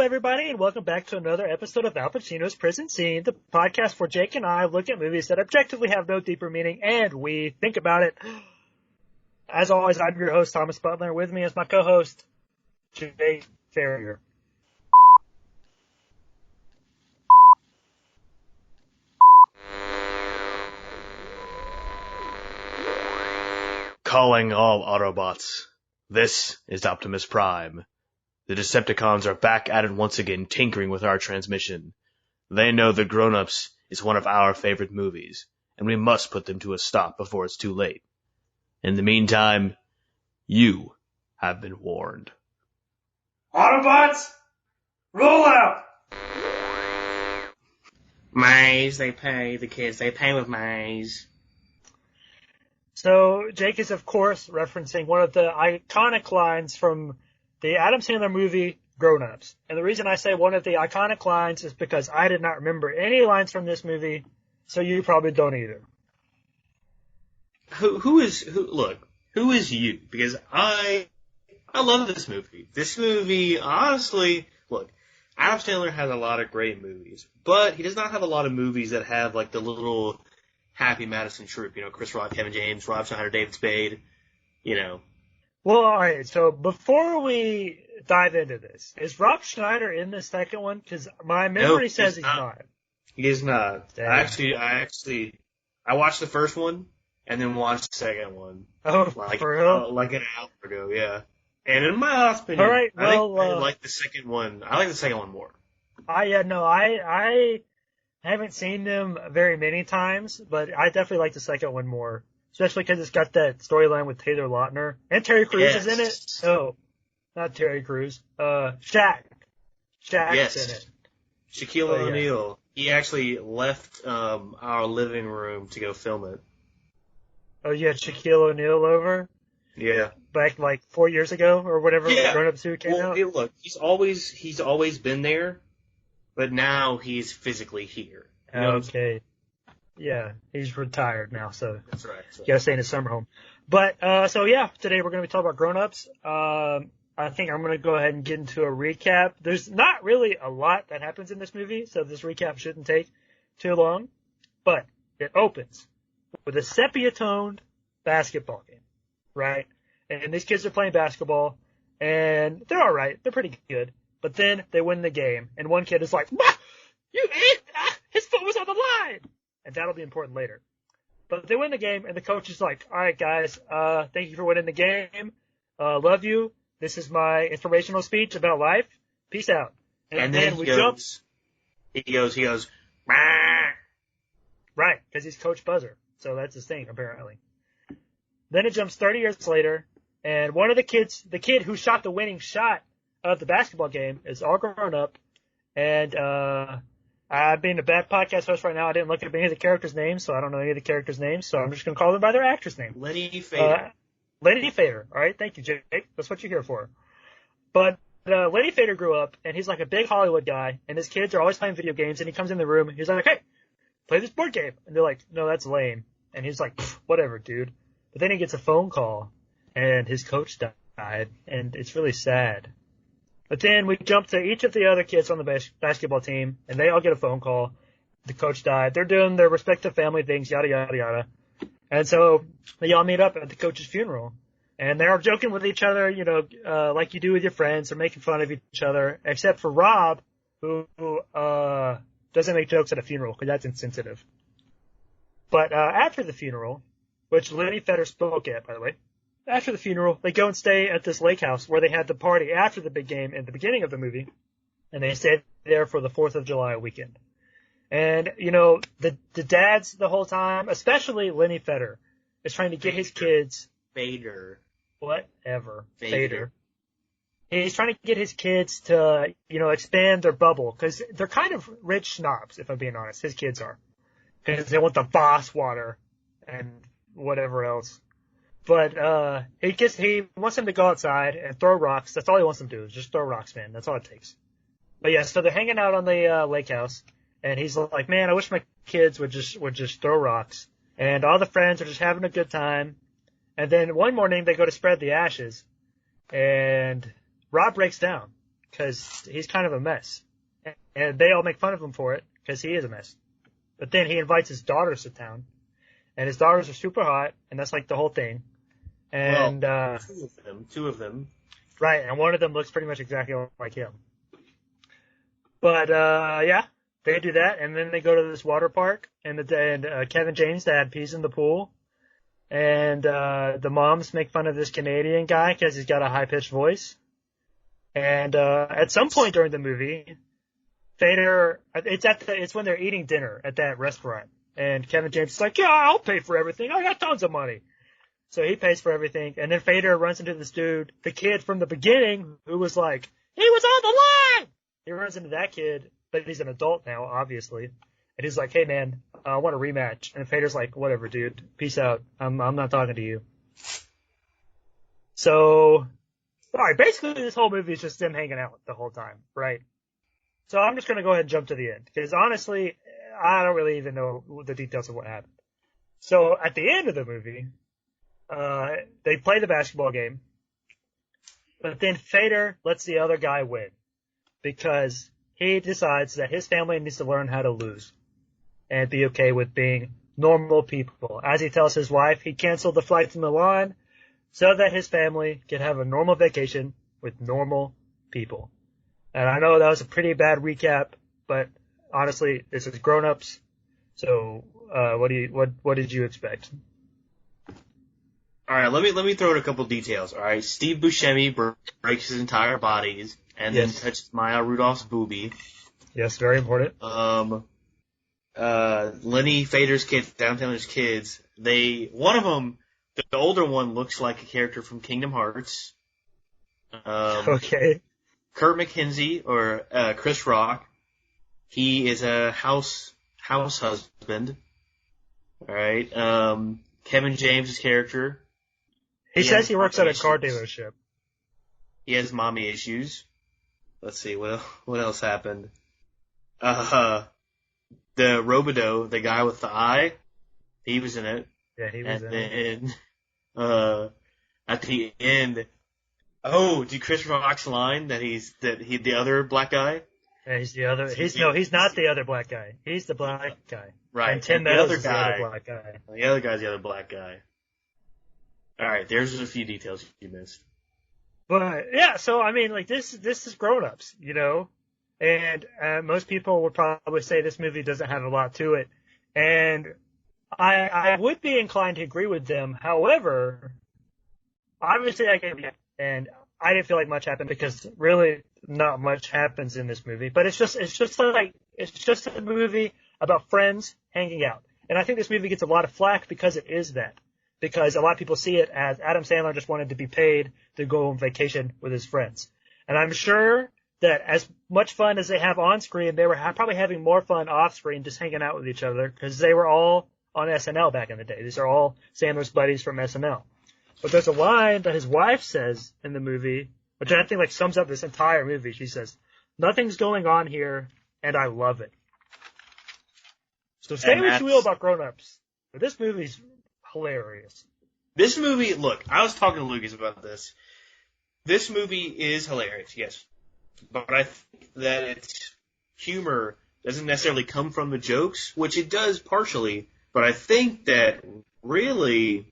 everybody, and welcome back to another episode of Al Pacino's Prison Scene, the podcast where Jake and I look at movies that objectively have no deeper meaning, and we think about it. As always, I'm your host, Thomas Butler. With me is my co-host, Jake Farrier. Calling all Autobots. This is Optimus Prime. The Decepticons are back at it once again, tinkering with our transmission. They know The Grown-Ups is one of our favorite movies, and we must put them to a stop before it's too late. In the meantime, you have been warned. Autobots, roll out! Maize, they pay the kids. They pay with maize. So, Jake is, of course, referencing one of the iconic lines from the Adam Sandler movie, Grown Ups. And the reason I say one of the iconic lines is because I did not remember any lines from this movie, so you probably don't either. Who is you? Because I love this movie. This movie, honestly, look, Adam Sandler has a lot of great movies, but he does not have a lot of movies that have like the little Happy Madison troupe, Chris Rock, Kevin James, Rob Schneider, David Spade, Well, alright, so before we dive into this, is Rob Schneider in the second one? Because my memory says he's not. He is not. Damn. I watched the first one and then watched the second one. Oh, for real? Like an hour ago, yeah. And in my honest opinion, Alright, well, I like the second one. I like the second one more. I haven't seen them very many times, but I definitely like the second one more. Especially because it's got that storyline with Taylor Lautner. And Terry Crews is in it. Oh, not Terry Crews. Shaq. Shaq's in it. Shaquille O'Neal. He actually left our living room to go film it. Oh, you had Shaquille O'Neal over? Yeah. Back like 4 years ago or whatever Grown Ups 2 came out? Hey, look, he's always been there, but now he's physically here. Okay. Yeah, he's retired now, so That's right. you gotta stay in his summer home. But, today we're gonna be talking about Grown Ups. I think I'm gonna go ahead and get into a recap. There's not really a lot that happens in this movie, so this recap shouldn't take too long. But it opens with a sepia-toned basketball game, right? And these kids are playing basketball, and they're alright, they're pretty good. But then they win the game, and one kid is like, "You idiot! His foot was on the line!" And that'll be important later. But they win the game, and the coach is like, all right, guys, thank you for winning the game. Love you. This is my inspirational speech about life. Peace out. And then he goes, "Rah." Right, because he's Coach Buzzer. So that's his thing, apparently. Then it jumps 30 years later, and one of the kids, the kid who shot the winning shot of the basketball game, is all grown up. And, I'm being a bad podcast host right now. I didn't look up any of the characters' names, so I don't know any of the characters' names, so I'm just going to call them by their actor's name. Lenny Fader. Lenny Fader. All right, thank you, Jake. That's what you're here for. But Lenny Fader grew up, and he's like a big Hollywood guy, and his kids are always playing video games, and he comes in the room, and he's like, hey, play this board game. And they're like, no, that's lame. And he's like, whatever, dude. But then he gets a phone call, and his coach died, and it's really sad. But then we jump to each of the other kids on the basketball team, and they all get a phone call. The coach died. They're doing their respective family things, yada, yada, yada. And so they all meet up at the coach's funeral. And they're joking with each other, like you do with your friends. They're making fun of each other, except for Rob, who doesn't make jokes at a funeral, because that's insensitive. But after the funeral, which Lenny Feder spoke at, by the way, after the funeral, they go and stay at this lake house where they had the party after the big game in the beginning of the movie. And they stayed there for the 4th of July weekend. And, the dads the whole time, especially Lenny Feder, is trying to get his kids. Fader. Whatever. Fader. He's trying to get his kids to, expand their bubble. Because they're kind of rich snobs, if I'm being honest. His kids are. Because they want the Voss water and whatever else. But he wants them to go outside and throw rocks. That's all he wants them to do, is just throw rocks, man. That's all it takes. But yeah, so they're hanging out on the lake house, and he's like, man, I wish my kids would just throw rocks. And all the friends are just having a good time. And then one morning they go to spread the ashes, and Rob breaks down. because he's kind of a mess. And they all make fun of him for it because he is a mess. But then he invites his daughters to town, and his daughters are super hot, and that's like the whole thing. And two of them. Right, and one of them looks pretty much exactly like him. But yeah, they do that, and then they go to this water park, and Kevin James' dad pees in the pool, and the moms make fun of this Canadian guy because he's got a high-pitched voice. And at some point during the movie, it's when they're eating dinner at that restaurant, and Kevin James is like, yeah, I'll pay for everything. I got tons of money. So he pays for everything, and then Fader runs into this dude, the kid from the beginning, who was like, he was on the line! He runs into that kid, but he's an adult now, obviously. And he's like, hey man, I want a rematch. And Fader's like, whatever dude, peace out. I'm not talking to you. So, alright, basically this whole movie is just them hanging out the whole time, right? So I'm just gonna go ahead and jump to the end, because honestly, I don't really even know the details of what happened. So at the end of the movie, they play the basketball game, but then Fader lets the other guy win because he decides that his family needs to learn how to lose and be okay with being normal people. As he tells his wife, he canceled the flight to Mulan so that his family can have a normal vacation with normal people. And I know that was a pretty bad recap, but honestly, this is grown-ups. So, what did you expect? All right, let me throw in a couple details. All right, Steve Buscemi breaks his entire body and then touches Maya Rudolph's boobie. Yes, very important. Lenny Fader's kids, Downtown's kids. One of them, the older one, looks like a character from Kingdom Hearts. Okay. Kurt McKenzie or Chris Rock, he is a house husband. All right. Kevin James' character. He says he works at a car dealership. He has mommy issues. Let's see, what else happened? The Robidoux, the guy with the eye, he was in it. Yeah, he was in it. And then, at the end, do Chris Rock's line that he's the other black guy? Yeah, he's the other. He's not the other black guy. He's the black guy. Right. And Tim Meadows is the other black guy. The other guy's the other black guy. All right, there's a few details you missed. But yeah, so I mean, like this is grown-ups, you know, and most people would probably say this movie doesn't have a lot to it, and I would be inclined to agree with them. However, obviously and I didn't feel like much happened because really not much happens in this movie. But it's just a movie about friends hanging out, and I think this movie gets a lot of flack because it is that. Because a lot of people see it as Adam Sandler just wanted to be paid to go on vacation with his friends. And I'm sure that as much fun as they have on screen, they were probably having more fun off screen just hanging out with each other because they were all on SNL back in the day. These are all Sandler's buddies from SNL. But there's a line that his wife says in the movie, which I think like sums up this entire movie. She says, "Nothing's going on here, and I love it." So say what you will about grown-ups, but this movie's hilarious. This movie, look, I was talking to Lucas about this. This movie is hilarious, yes. But I think that its humor doesn't necessarily come from the jokes, which it does partially, but I think that really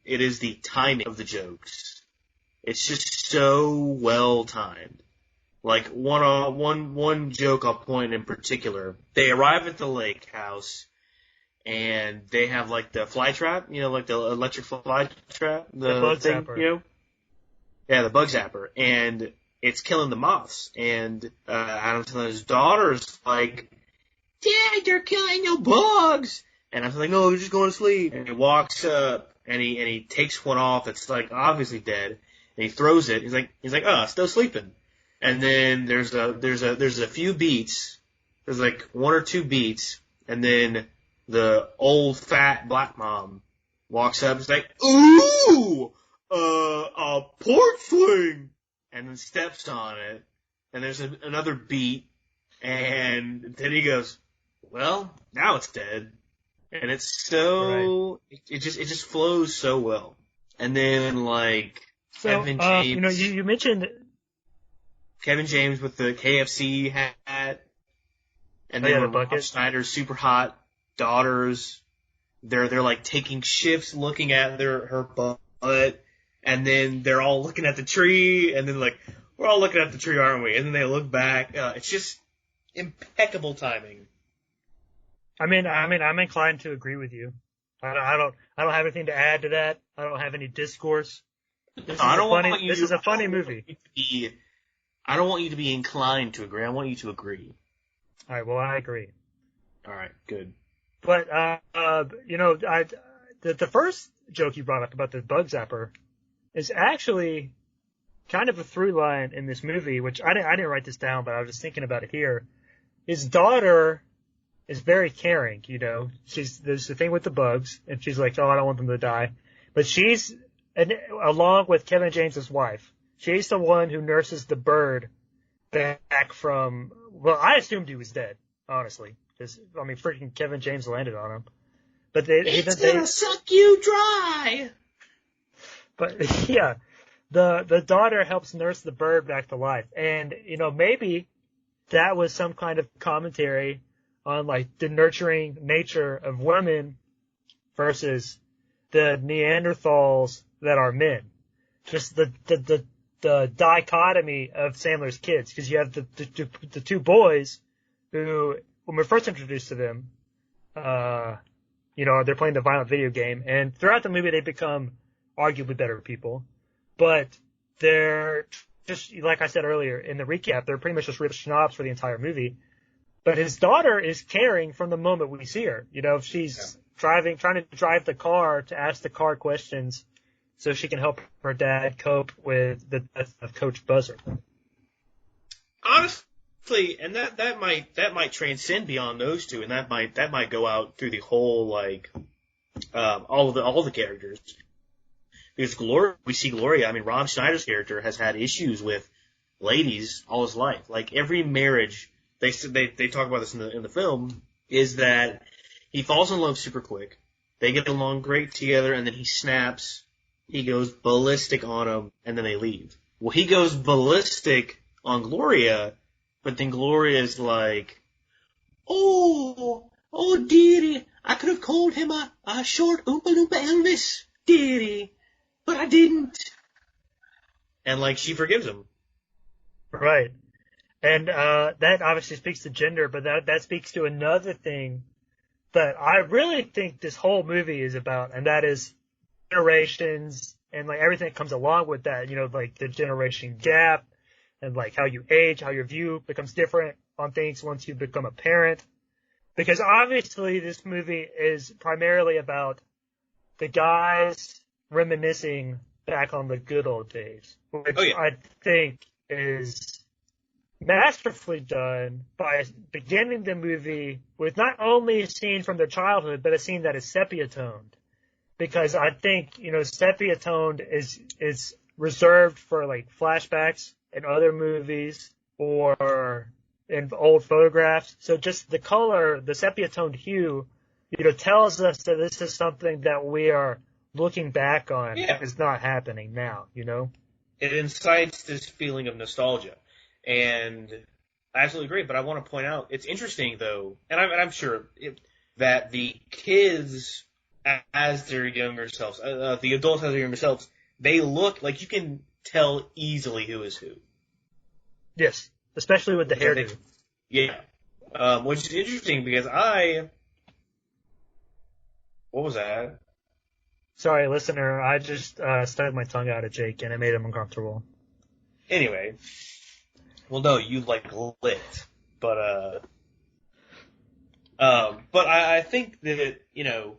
it is the timing of the jokes. It's just so well timed. Like one joke I'll point in particular. They arrive at the lake house and they have like the fly trap, you know, like the electric fly trap, the bug zapper. You know? Yeah, the bug zapper, and it's killing the moths. And Adam Sandler's daughter's like, "Dad, they're killing the bugs." And I'm like, "No, they're just going to sleep." And he walks up and he takes one off that's like obviously dead, and he throws it. He's like, "Oh, still sleeping." And then there's a few beats. There's like one or two beats, and then the old fat black mom walks up and is like, "Ooh, a pork swing," and then steps on it, and there's another beat, and then he goes, "Well, now it's dead," and it's so it just flows so well, and then like Kevin James, you know, you mentioned Kevin James with the KFC hat, and then Rob Schneider's super hot daughters. They're like taking shifts looking at her butt, and then they're all looking at the tree, and then like, we're all looking at the tree, aren't we? And then they look back. It's just impeccable timing. I mean, I'm inclined to agree with you. I don't have anything to add to that. I don't have any discourse. This is a funny movie. I don't want you to be inclined to agree. I want you to agree. All right. Well, I agree. All right. Good. But the first joke you brought up about the bug zapper is actually kind of a through line in this movie, which I didn't write this down, but I was just thinking about it here. His daughter is very caring, you know. There's the thing with the bugs, and she's like, oh, I don't want them to die. But along with Kevin James's wife, she's the one who nurses the bird back from, well, I assumed he was dead, honestly. Freaking Kevin James landed on him. But it's gonna suck you dry! But, yeah, the daughter helps nurse the bird back to life. And, you know, maybe that was some kind of commentary on, like, the nurturing nature of women versus the Neanderthals that are men. Just the dichotomy of Sandler's kids. Because you have the two boys who, when we're first introduced to them, they're playing the violent video game. And throughout the movie, they become arguably better people. But they're just, like I said earlier in the recap, they're pretty much just rich snobs for the entire movie. But his daughter is caring from the moment we see her. You know, she's trying to drive the car to ask the car questions so she can help her dad cope with the death of Coach Buzzer. Honestly, and that might transcend beyond those two, and that might go out through the whole, like, all the characters. Because we see Gloria. I mean, Rob Schneider's character has had issues with ladies all his life. Like, every marriage, they talk about this in the film, is that he falls in love super quick. They get along great together, and then he snaps. He goes ballistic on him, and then they leave. Well, he goes ballistic on Gloria, but then Gloria's like, oh dearie, I could have called him a short Oompa Loompa Elvis, dearie, but I didn't. And, like, she forgives him. Right. And that obviously speaks to gender, but that speaks to another thing that I really think this whole movie is about, and that is generations and, like, everything that comes along with that, you know, like the generation gap and, like, how you age, how your view becomes different on things once you become a parent. Because obviously this movie is primarily about the guys reminiscing back on the good old days, which I think is masterfully done by beginning the movie with not only a scene from their childhood, but a scene that is sepia-toned. Because I think, you know, sepia-toned is reserved for, like, flashbacks in other movies or in old photographs. So just the color, the sepia-toned hue, you know, tells us that this is something that we are looking back on. It's not happening now, you know? It incites this feeling of nostalgia. And I absolutely agree, but I want to point out, it's interesting, though, and I'm sure that the kids, as their younger selves, the adults as their younger selves, they look like you can tell easily who is who. Yes, especially with the hairdo. Yeah. Which is interesting because what was that? Sorry, listener, I just stuck my tongue out at Jake and it made him uncomfortable. Anyway. Well, no, you, like, licked. But I think that, you know,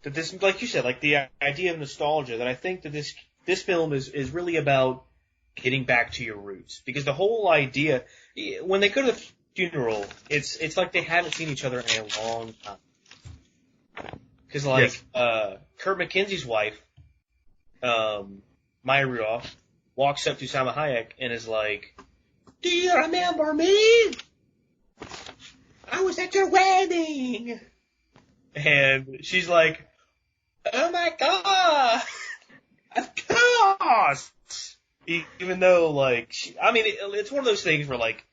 that this, like you said, like the idea of nostalgia, that I think that this film is really about getting back to your roots. Because the whole idea, when they go to the funeral, it's like they haven't seen each other in a long time. Because, like, Kurt McKenzie's wife, Maya Rudolph, walks up to Salma Hayek and is like, do you remember me? I was at your wedding. And she's like, oh my God, of course. Even though, like, it's one of those things where, like,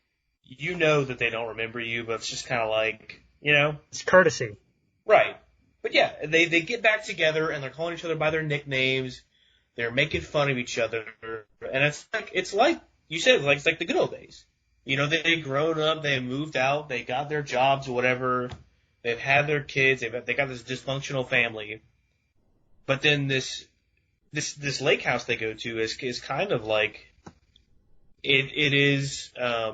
you know that they don't remember you, but it's just kind of like, It's courtesy. Right. But yeah, they get back together and they're calling each other by their nicknames. They're making fun of each other, and it's like you said, it's like the good old days. They've grown up, they moved out, they got their jobs, whatever. They've had their kids, they got this dysfunctional family. But then this lake house they go to is kind of like it is. I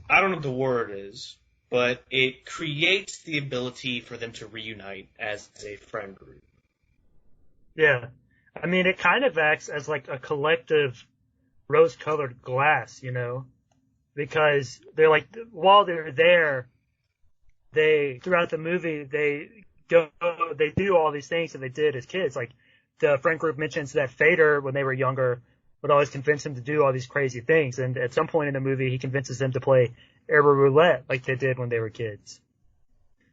don't know what the word is, but it creates the ability for them to reunite as a friend group. Yeah. I mean, it kind of acts as like a collective rose-colored glass, because they're like, while they're there, throughout the movie, they do all these things that they did as kids. Like, the friend group mentions that Fader, when they were younger, would always convince him to do all these crazy things. And at some point in the movie, he convinces them to play air roulette like they did when they were kids.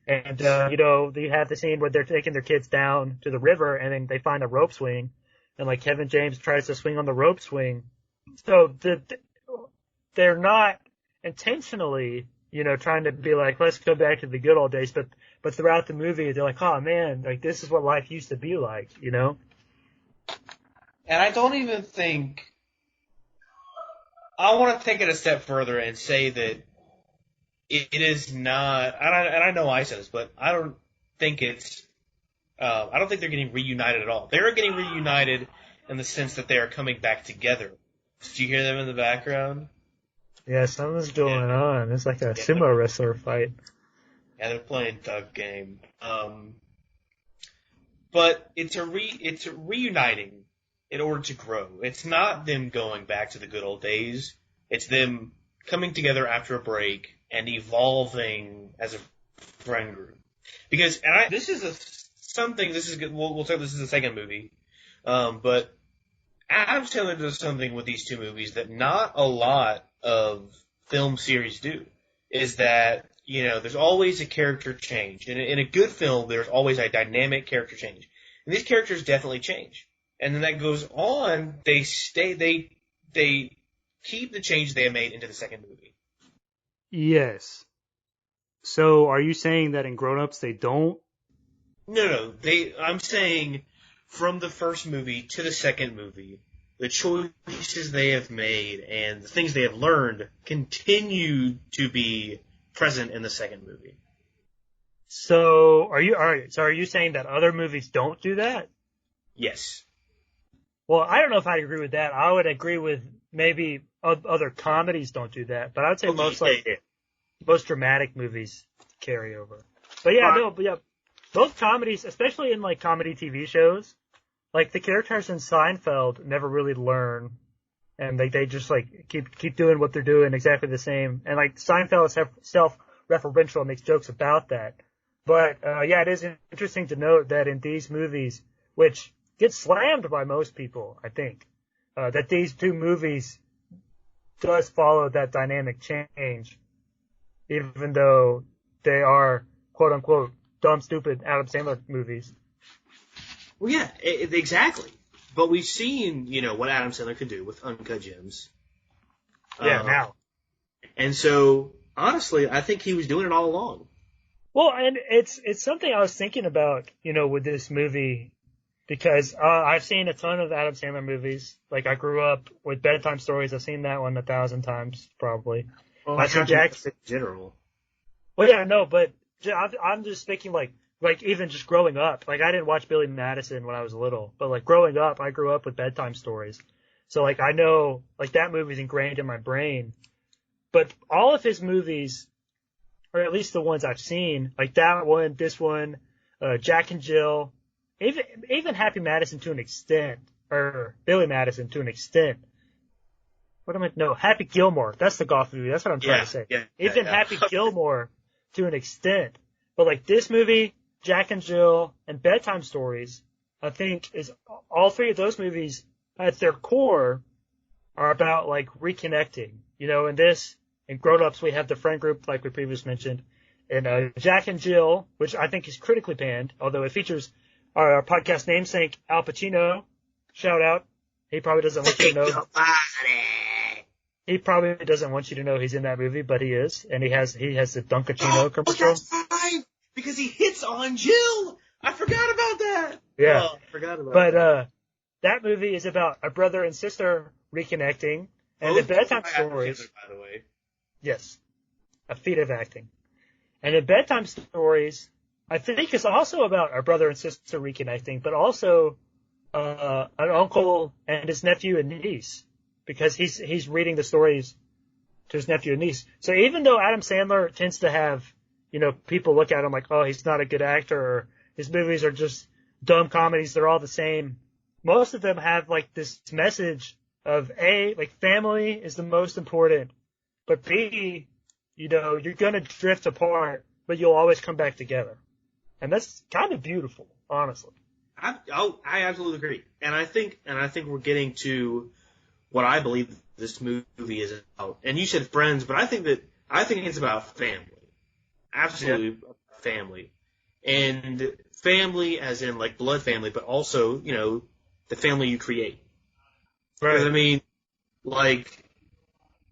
And, they have the scene where they're taking their kids down to the river and then they find a rope swing and like Kevin James tries to swing on the rope swing. So they're not intentionally, trying to be like, let's go back to the good old days. But throughout the movie, they're like, oh man, like this is what life used to be like, And I don't even think, I want to take it a step further and say that it is not, and I know I said this, but I don't think I don't think they're getting reunited at all. They're getting reunited in the sense that they are coming back together. Do you hear them in the background? Yeah, something's going on. It's like a sumo wrestler fight. Yeah, they're playing tug game. But it's reuniting in order to grow. It's not them going back to the good old days. It's them coming together after a break and evolving as a friend group. Because this is good. We'll say this is the second movie. But Adam Sandler does something with these two movies that not a lot of film series do. Is that, there's always a character change. In a good film, there's always a dynamic character change. And these characters definitely change. And then that goes on, they keep the change they have made into the second movie. Yes. So are you saying that in Grown Ups they don't? No. I'm saying from the first movie to the second movie, the choices they have made and the things they have learned continue to be present in the second movie. So are you saying that other movies don't do that? Yes. Well, I don't know if I agree with that. I would agree with maybe other comedies don't do that, but I would say most dramatic movies carry over. But yeah, both comedies, especially in like comedy TV shows, like the characters in Seinfeld never really learn, and they just like keep doing what they're doing exactly the same. And like Seinfeld is self-referential and makes jokes about that. But it is interesting to note that in these movies, which get slammed by most people, I think, that these two movies does follow that dynamic change, even though they are quote unquote dumb, stupid Adam Sandler movies. Well, yeah, exactly. But we've seen, what Adam Sandler could do with Uncut Gems. Yeah, now. And so, honestly, I think he was doing it all along. Well, and it's something I was thinking about, with this movie, because I've seen a ton of Adam Sandler movies. Like, I grew up with Bedtime Stories. I've seen that one 1,000 times, probably. Well, I see Jackson in general. Well, yeah, no, but I'm just thinking, like even just growing up, like I didn't watch Billy Madison when I was little, but like growing up, I grew up with Bedtime Stories. So like I know, like that movie's ingrained in my brain. But all of his movies, or at least the ones I've seen, like that one, this one, Jack and Jill, even Happy Madison to an extent, or Billy Madison to an extent. Happy Gilmore. That's the golf movie. That's what I'm trying to say. Even Happy Gilmore to an extent. But like this movie, Jack and Jill, and Bedtime Stories, I think is all three of those movies at their core are about like reconnecting. In Grown Ups we have the friend group like we previously mentioned. And Jack and Jill, which I think is critically panned, although it features our podcast namesake Al Pacino. Shout out. He probably doesn't want you to know. Your body. He probably doesn't want you to know he's in that movie, but he is, and he has the Dunkachino commercial. That's fine, because he hits on Jill. I forgot about that. Yeah, I forgot about but that. that movie is about a brother and sister reconnecting, and the bedtime stories. By the way. Yes, a feat of acting, and the bedtime stories, I think, is also about a brother and sister reconnecting, but also an uncle and his nephew and niece. Because he's reading the stories to his nephew and niece. So even though Adam Sandler tends to have, people look at him like, oh, he's not a good actor, or his movies are just dumb comedies, they're all the same. Most of them have like this message of A, like family is the most important, but B, you're gonna drift apart, but you'll always come back together. And that's kind of beautiful, honestly. I absolutely agree. And I think we're getting to what I believe this movie is about. And you said friends, but I think it's about family. Absolutely family. And family as in like blood family, but also, the family you create. Right. Because I mean, like,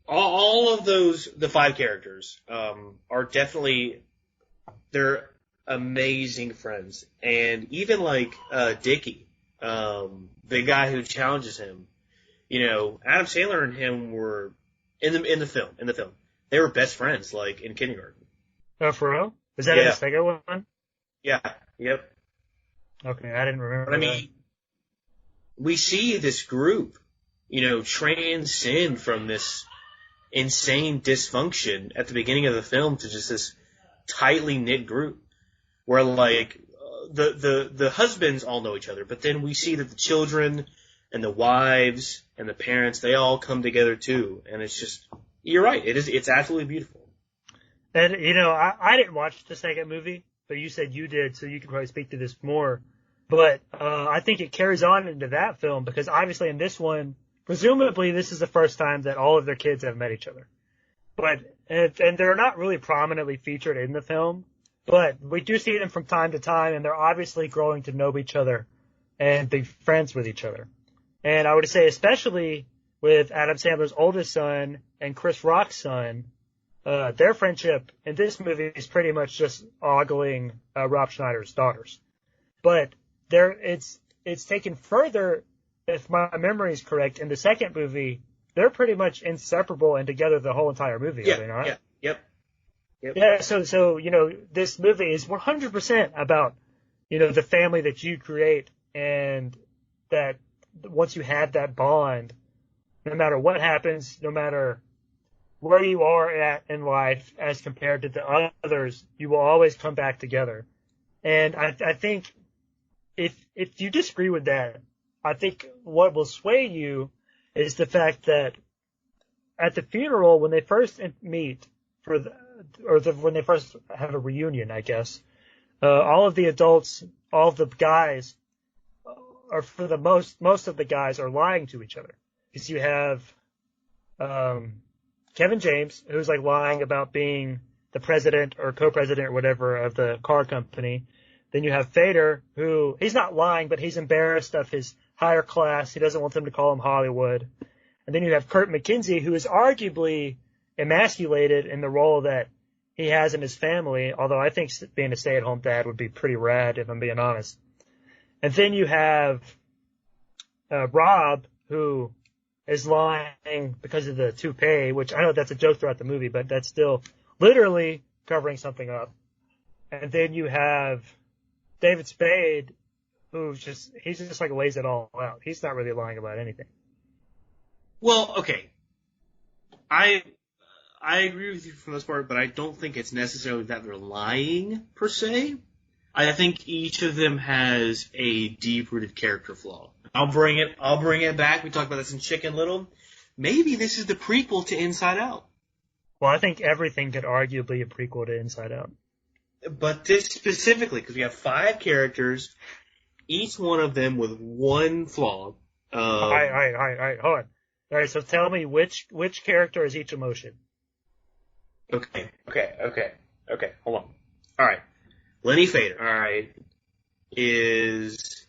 all of the 5 characters, are definitely, they're amazing friends. And even like, Dickie, the guy who challenges him, Adam Sandler and him were in the film. They were best friends, like in kindergarten. Oh, for real? Is that in the second one? Yeah. Yep. Okay, I didn't remember. But I mean, we see this group, transcend from this insane dysfunction at the beginning of the film to just this tightly knit group, where like the husbands all know each other, but then we see that the children and the wives and the parents, they all come together too. And it's just, you're right. It's absolutely beautiful. And, I didn't watch the second movie, but you said you did, so you can probably speak to this more. But, I think it carries on into that film because obviously in this one, presumably this is the first time that all of their kids have met each other. But, and they're not really prominently featured in the film, but we do see them from time to time, and they're obviously growing to know each other and be friends with each other. And I would say especially with Adam Sandler's oldest son and Chris Rock's son, their friendship in this movie is pretty much just ogling Rob Schneider's daughters. But it's taken further, if my memory is correct, in the second movie, they're pretty much inseparable and together the whole entire movie, are they not? Yep. Yeah, so this movie is 100% about, the family that you create, and that once you have that bond, no matter what happens, no matter where you are at in life as compared to the others, you will always come back together. And I think if you disagree with that, I think what will sway you is the fact that at the funeral, when they first meet when they first have a reunion, I guess, all of the adults, all of the guys, or for the most of the guys are lying to each other. Because you have Kevin James, who's like lying about being the president or co-president or whatever of the car company. Then you have Fader, who he's not lying, but he's embarrassed of his higher class. He doesn't want them to call him Hollywood. And then you have Kurt McKinsey, who is arguably emasculated in the role that he has in his family, although I think being a stay-at-home dad would be pretty rad, if I'm being honest. And then you have Rob, who is lying because of the toupee, which I know that's a joke throughout the movie, but that's still literally covering something up. And then you have David Spade, who's just like lays it all out. He's not really lying about anything. Well, okay. I agree with you for the most part, but I don't think it's necessarily that they're lying, per se. I think each of them has a deep-rooted character flaw. I'll bring it back. We talked about this in Chicken Little. Maybe this is the prequel to Inside Out. Well, I think everything could arguably be a prequel to Inside Out. But this specifically, because we have 5 characters, each one of them with one flaw. All right, hold on. All right, so tell me which character is each emotion. Okay, hold on. All right. Lenny Fader, all right, is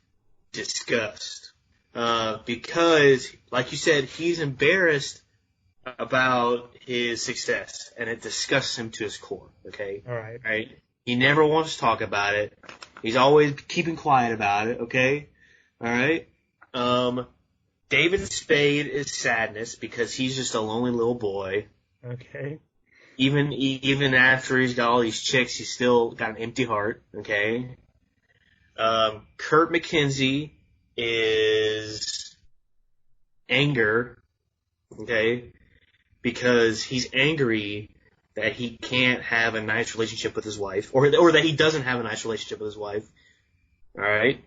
disgust. because, like you said, he's embarrassed about his success, and it disgusts him to his core, okay? All right. Right? He never wants to talk about it. He's always keeping quiet about it, okay? All right? David Spade is sadness because he's just a lonely little boy. Okay. Even after he's got all these chicks, he's still got an empty heart, okay? Kurt McKenzie is anger, okay? Because he's angry that he can't have a nice relationship with his wife, or that he doesn't have a nice relationship with his wife. All right.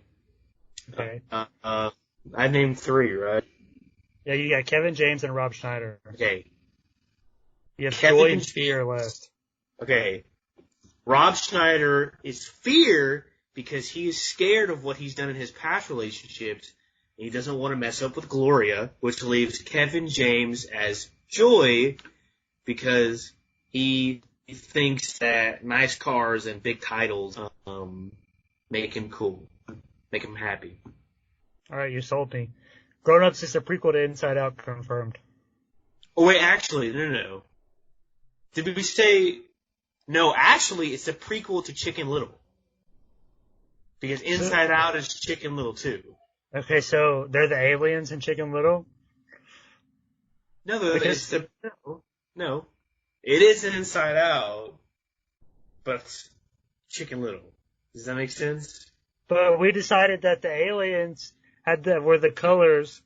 Okay. I named 3, right? Yeah, you got Kevin James and Rob Schneider. Okay. You have Kevin Joy and Fear left. Okay. Rob Schneider is fear because he is scared of what he's done in his past relationships, and he doesn't want to mess up with Gloria, which leaves Kevin James as joy because he thinks that nice cars and big titles make him cool, make him happy. All right, you sold me. Grown Ups is a prequel to Inside Out, confirmed. Oh wait, actually, no. Did we say no? Actually, it's a prequel to Chicken Little because Inside Out is Chicken Little too. Okay, so they're the aliens in Chicken Little? No, no. It is Inside Out, but it's Chicken Little. Does that make sense? But we decided that the aliens were the colors,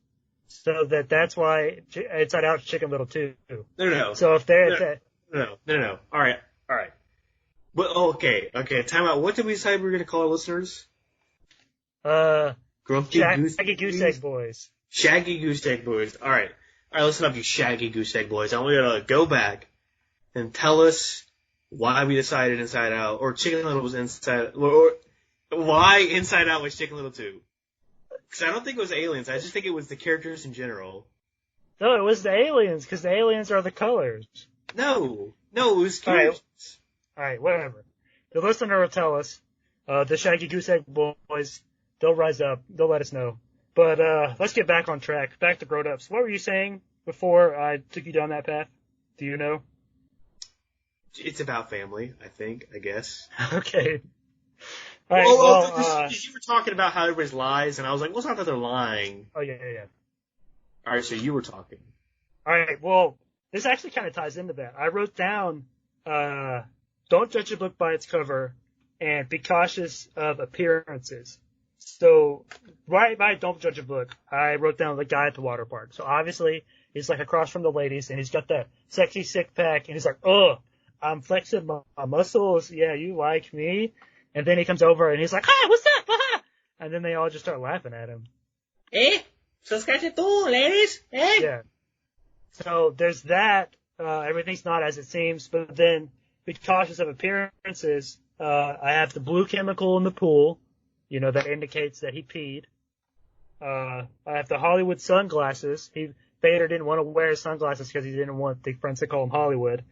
so that's why Inside Out is Chicken Little too. No. So if they're No. All right. But okay. Time out. What did we decide we were going to call our listeners? Grumpy Shaggy Goose Egg Boys. Shaggy Goose Egg Boys. All right, listen up, you Shaggy Goose Egg Boys. I want you to go back and tell us why we decided Inside Out, or Chicken Little was Inside, or why Inside Out was Chicken Little too. Because I don't think it was aliens. I just think it was the characters in general. No, it was the aliens, because the aliens are the colors. No, it was characters. All right, whatever. The listener will tell us. The Shaggy Goose Egg Boys, they'll rise up. They'll let us know. But let's get back on track. Back to Grown Ups. What were you saying before I took you down that path? Do you know? It's about family, I guess. Okay. All right, because you were talking about how everybody's lies, and I was like, well, it's not that they're lying. Oh, yeah. All right, so you were talking. All right, well, this actually kind of ties into that. I wrote down, don't judge a book by its cover, and be cautious of appearances. So, right by don't judge a book, I wrote down the guy at the water park. So obviously, he's like across from the ladies, and he's got that sexy six pack, and he's like, I'm flexing my muscles. Yeah, you like me? And then he comes over and he's like, hi, what's up? Ha! And then they all just start laughing at him. Suscríbete tú, ladies. Yeah. So there's that. Everything's not as it seems, but then be cautious of appearances. I have the blue chemical in the pool, that indicates that he peed. I have the Hollywood sunglasses. Vader didn't want to wear his sunglasses because he didn't want the friends to call him Hollywood.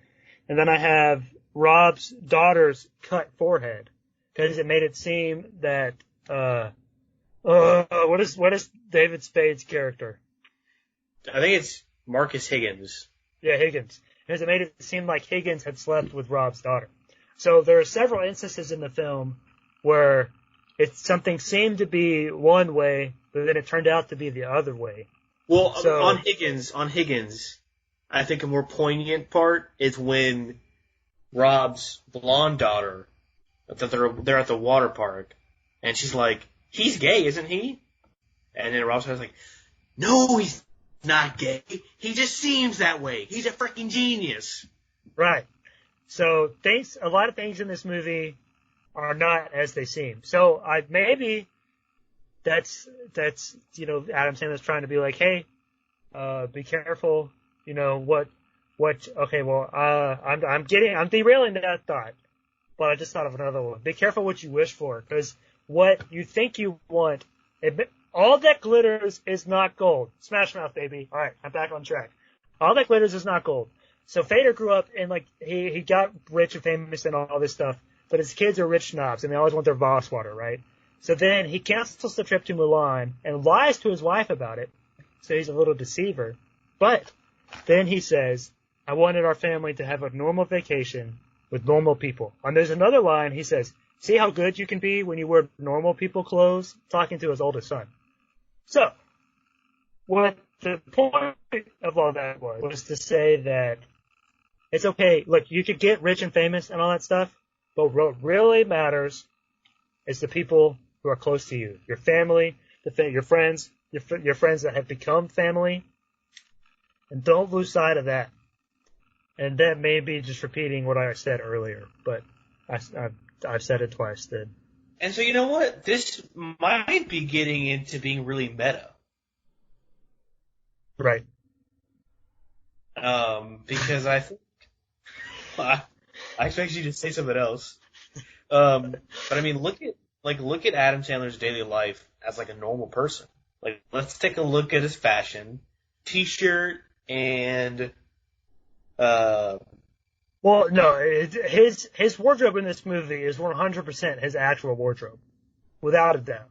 And then I have Rob's daughter's cut forehead because it made it seem that, what is David Spade's character? I think it's Marcus Higgins. Yeah, Higgins. Because it made it seem like Higgins had slept with Rob's daughter. So there are several instances in the film where something seemed to be one way, but then it turned out to be the other way. Well, on Higgins, I think a more poignant part is when Rob's blonde daughter, that they're at the water park, and she's like, he's gay, isn't he? And then Rob's like, no, he's not gay. He just seems that way. He's a freaking genius. Right. So a lot of things in this movie are not as they seem. So maybe that's Adam Sandler's trying to be like, hey, be careful. Okay, well, I'm derailing that thought, but I just thought of another one. Be careful what you wish for, because what you think you want, all that glitters is not gold. Smash Mouth, baby. All right, I'm back on track. All that glitters is not gold. So Fader grew up and he got rich and famous and all this stuff, but his kids are rich snobs and they always want their Voss water, right? So then he cancels the trip to Mulan and lies to his wife about it. So he's a little deceiver. But then he says, I wanted our family to have a normal vacation with normal people. And there's another line, he says, see how good you can be when you wear normal people clothes? Talking to his oldest son. So, what the point of all that was to say that it's okay, look, you could get rich and famous and all that stuff, but what really matters is the people who are close to you. Your family, your friends, your friends that have become family. And don't lose sight of that. And that may be just repeating what I said earlier, but I've said it twice then. And so you know what? This might be getting into being really meta. Right. Because I think I expect you to say something else. But I mean, look at Adam Sandler's daily life as like a normal person. Like, let's take a look at his fashion, t-shirt, and well, no, his wardrobe in this movie is 100% his actual wardrobe, without a doubt.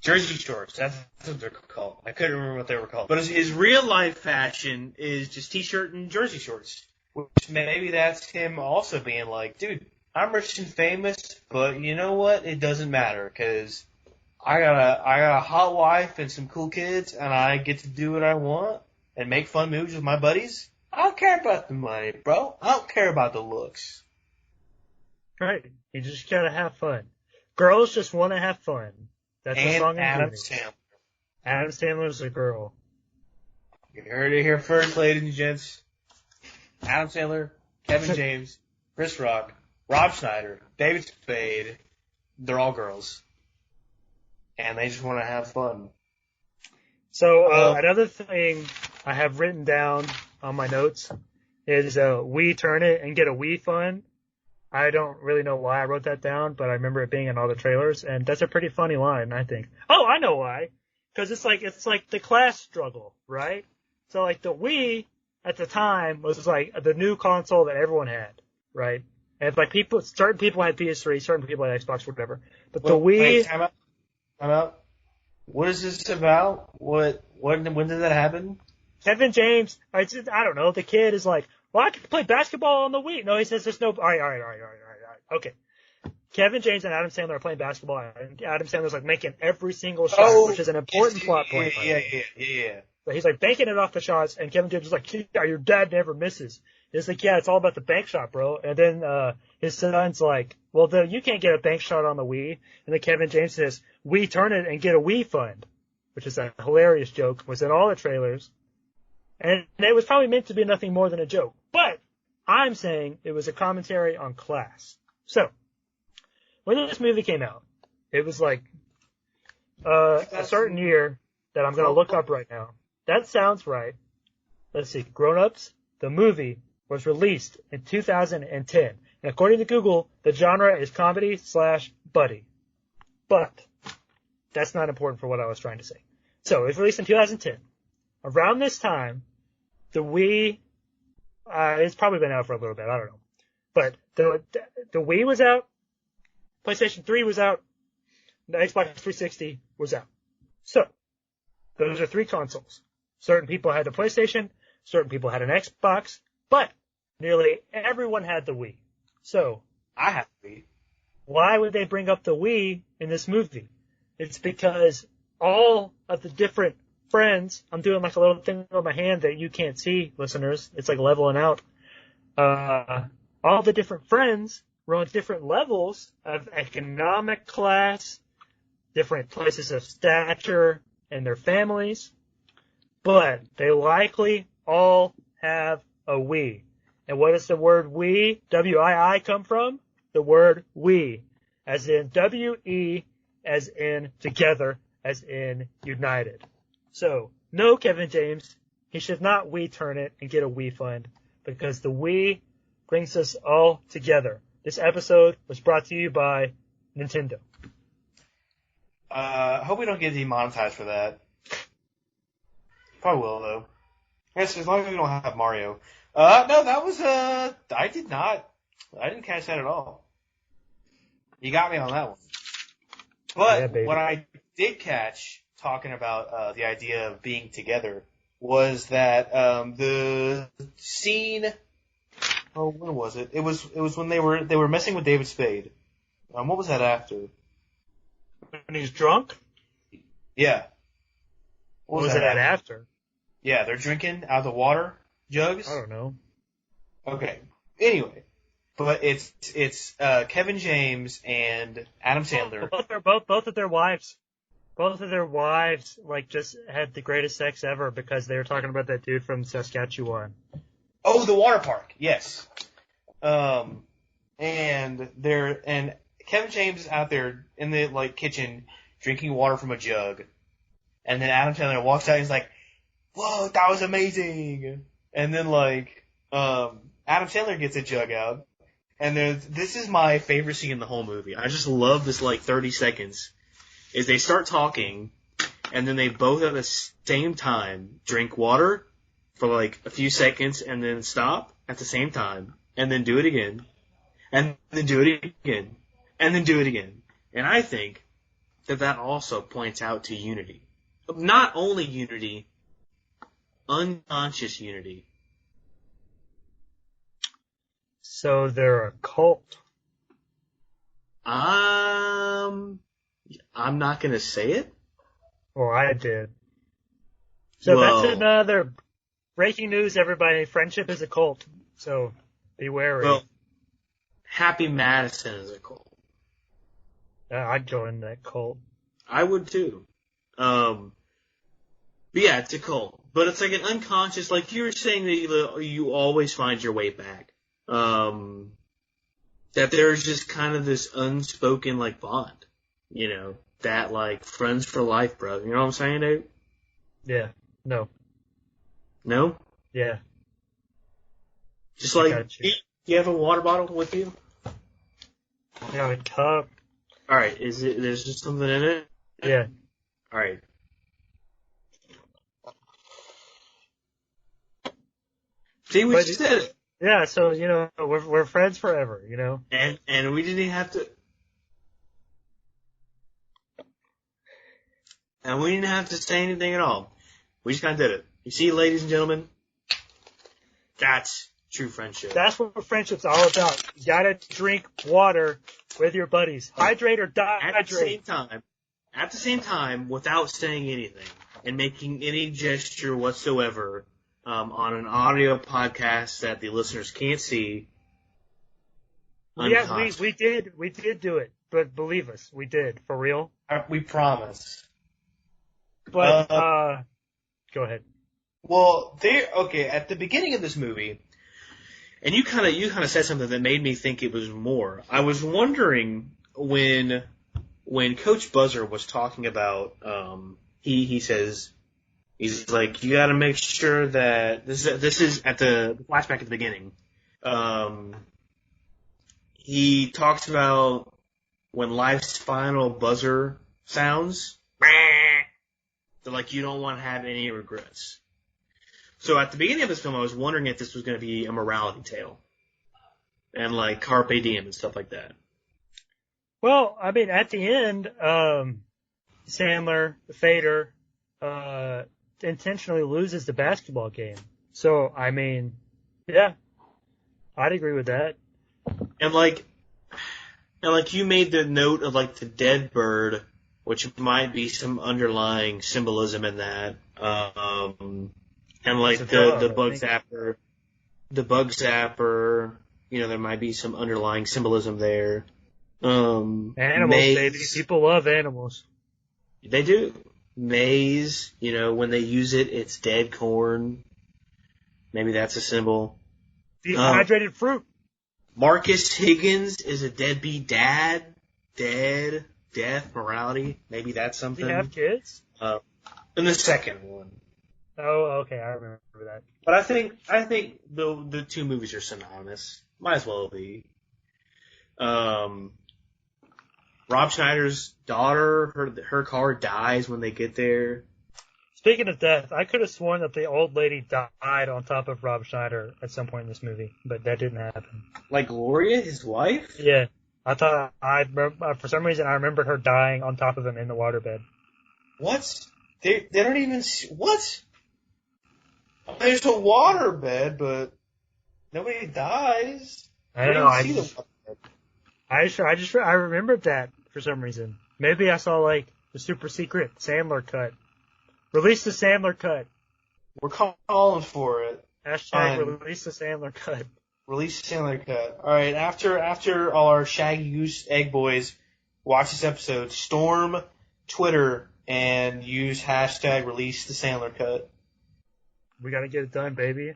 Jersey shorts, that's what they're called. I couldn't remember what they were called. But his real life fashion is just t-shirt and jersey shorts. Which maybe that's him also being like, dude, I'm rich and famous, but you know what? It doesn't matter because I got a hot wife and some cool kids, and I get to do what I want and make fun movies with my buddies. I don't care about the money, bro. I don't care about the looks. Right. You just gotta have fun. Girls just want to have fun. That's the song. And Adam Sandler. Adam Sandler's a girl. You heard it here first, ladies and gents. Adam Sandler, Kevin James, Chris Rock, Rob Schneider, David Spade, they're all girls. And they just want to have fun. So, another thing I have written down on my notes is, we turn it and get a Wii fund. I don't really know why I wrote that down, but I remember it being in all the trailers, and that's a pretty funny line, I think. Oh, I know why. Because it's like the class struggle, right? So like the Wii at the time was like the new console that everyone had, right? And like certain people had PS3, certain people had Xbox, whatever. But the Wii. Wait, time out. What is this about? When did that happen? Kevin James, I don't know. The kid is like, well, I can play basketball on the Wii. No, he says there's no. All right. Okay. Kevin James and Adam Sandler are playing basketball, and Adam Sandler's like making every single shot, which is an important plot point. Yeah. So he's like banking it off the shots, and Kevin James is like, yeah, your dad never misses. It's like, yeah, it's all about the bank shot, bro. And then his son's like, well, you can't get a bank shot on the Wii. And then Kevin James says, we turn it and get a Wii fund, which is a hilarious joke. Was in all the trailers. And it was probably meant to be nothing more than a joke. But I'm saying it was a commentary on class. So, when this movie came out, it was like a certain year that I'm going to look up right now. That sounds right. Let's see. Grown Ups, the movie, was released in 2010. And according to Google, the genre is comedy/buddy. But that's not important for what I was trying to say. So, it was released in 2010. Around this time, the Wii, it's probably been out for a little bit, I don't know. But the Wii was out, PlayStation 3 was out, the Xbox 360 was out. So, those are three consoles. Certain people had the PlayStation, certain people had an Xbox, but nearly everyone had the Wii. So, I have the Wii. Why would they bring up the Wii in this movie? It's because all of the different friends, I'm doing like a little thing on my hand that you can't see, listeners. It's like leveling out. All the different friends were on different levels of economic class, different places of stature, and their families. But they likely all have a Wii. And what does the word we, W-I-I, come from? The word we, as in W-E, as in together, as in united. So, no, Kevin James, he should not Wii turn it and get a Wii fund, because the Wii brings us all together. This episode was brought to you by Nintendo. Hope we don't get demonetized for that. Probably will, though. Yes, as long as we don't have Mario. No, that was, I didn't catch that at all. You got me on that one. But baby. what I did catch talking about the idea of being together was that the scene. Oh, when was it? It was when they were messing with David Spade. What was that after? When he's drunk? Yeah. What was that after? Yeah, they're drinking out of the water jugs. I don't know. Okay. Anyway, but it's Kevin James and Adam Sandler. Both of their wives. Both of their wives, like, just had the greatest sex ever because they were talking about that dude from Saskatchewan. Oh, the water park. Yes. And Kevin James is out there in the kitchen drinking water from a jug, and then Adam Sandler walks out and he's like, "Whoa, that was amazing!" And then Adam Sandler gets a jug out, and this is my favorite scene in the whole movie. I just love this 30 seconds. Is they start talking, and then they both at the same time drink water for a few seconds, and then stop at the same time, and then do it again, and then do it again, and then do it again. And I think that also points out to unity. Not only unity, unconscious unity. So they're a cult. I'm not going to say it. Well, I did. So that's another breaking news, everybody. Friendship is a cult. So be wary. Well, Happy Madison is a cult. I'd join that cult. I would too. But yeah, it's a cult. But it's like an unconscious, like you were saying that you always find your way back. That there's just kind of this unspoken bond. That friends for life, bro. You know what I'm saying, dude? Yeah. No. No? Yeah. Just do you have a water bottle with you? Yeah, a cup. Alright, there's just something in it? Yeah. Alright. See, we just did it. Yeah, so, we're friends forever, And we didn't have to... And we didn't have to say anything at all. We just kind of did it. You see, ladies and gentlemen, that's true friendship. That's what friendship's all about. You gotta drink water with your buddies. Hydrate or dehydrate. At the same time, without saying anything and making any gesture whatsoever, on an audio podcast that the listeners can't see. Yeah, we did do it, but believe us, we did, for real. We promise. But, go ahead. Well, at the beginning of this movie, and you kind of said something that made me think it was more. I was wondering when Coach Buzzer was talking about, he says, he's like, you gotta make sure that, this is at the flashback at the beginning. He talks about when life's final buzzer sounds, that you don't want to have any regrets. So at the beginning of this film, I was wondering if this was going to be a morality tale. And Carpe Diem and stuff like that. Well, I mean, at the end, Sandler, the Fader, intentionally loses the basketball game. So, I mean, yeah, I'd agree with that. And you made the note of the dead bird, which might be some underlying symbolism in that. And the bug zapper, there might be some underlying symbolism there. Animals, maize, baby. People love animals. They do. Maize, when they use it, it's dead corn. Maybe that's a symbol. Dehydrated fruit. Marcus Higgins is a deadbeat dad. Death, morality. Maybe that's something. Do you have kids? In the second one. Oh, okay, I remember that. But I think the two movies are synonymous. Might as well be. Rob Schneider's daughter, her car dies when they get there. Speaking of death, I could have sworn that the old lady died on top of Rob Schneider at some point in this movie, but that didn't happen. Gloria, his wife? Yeah, For some reason, I remembered her dying on top of him in the waterbed. What? They don't even what? There's a waterbed, but nobody dies. I don't know. I remembered that for some reason. Maybe I saw like the super secret Sandler cut. Release the Sandler cut. We're calling for it. Hashtag release the Sandler cut. Release the Sandler cut. All right. After all our Shaggy Goose Egg Boys watch this episode, storm Twitter and use hashtag release the Sandler cut. We gotta get it done, baby.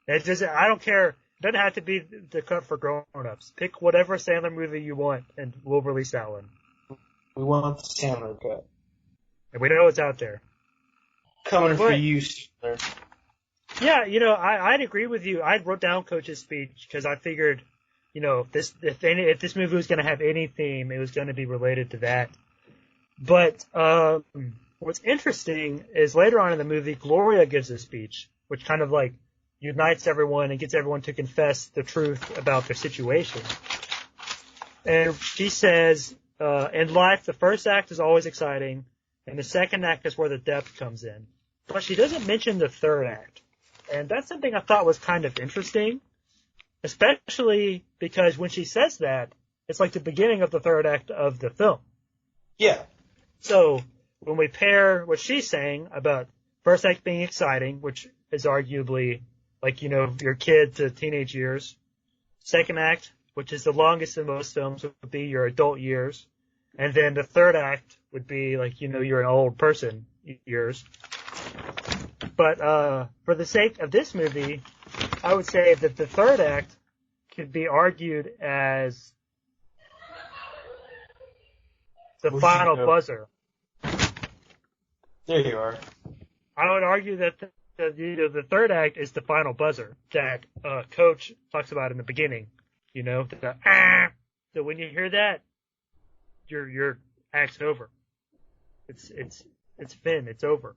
I don't care. It doesn't have to be the cut for grown-ups. Pick whatever Sandler movie you want, and we'll release that one. We want the Sandler cut. And we know it's out there. Coming for you, Sandler. Yeah, I'd agree with you. I wrote down Coach's speech because I figured, if this movie was going to have any theme, it was going to be related to that. But what's interesting is later on in the movie, Gloria gives a speech, which kind of like unites everyone and gets everyone to confess the truth about their situation. And she says, in life, the first act is always exciting, and the second act is where the depth comes in. But she doesn't mention the third act. And that's something I thought was kind of interesting, especially because when she says that, it's like the beginning of the third act of the film. Yeah. So when we pair what she's saying about first act being exciting, which is arguably like, your kid to teenage years, second act, which is the longest in most films, would be your adult years, and then the third act would be like, you're an old person years. But for the sake of this movie, I would say that the third act could be argued as the final buzzer. There you are. I would argue that the third act is the final buzzer that Coach talks about in the beginning. So when you hear that, your act's over. It's fin. It's over.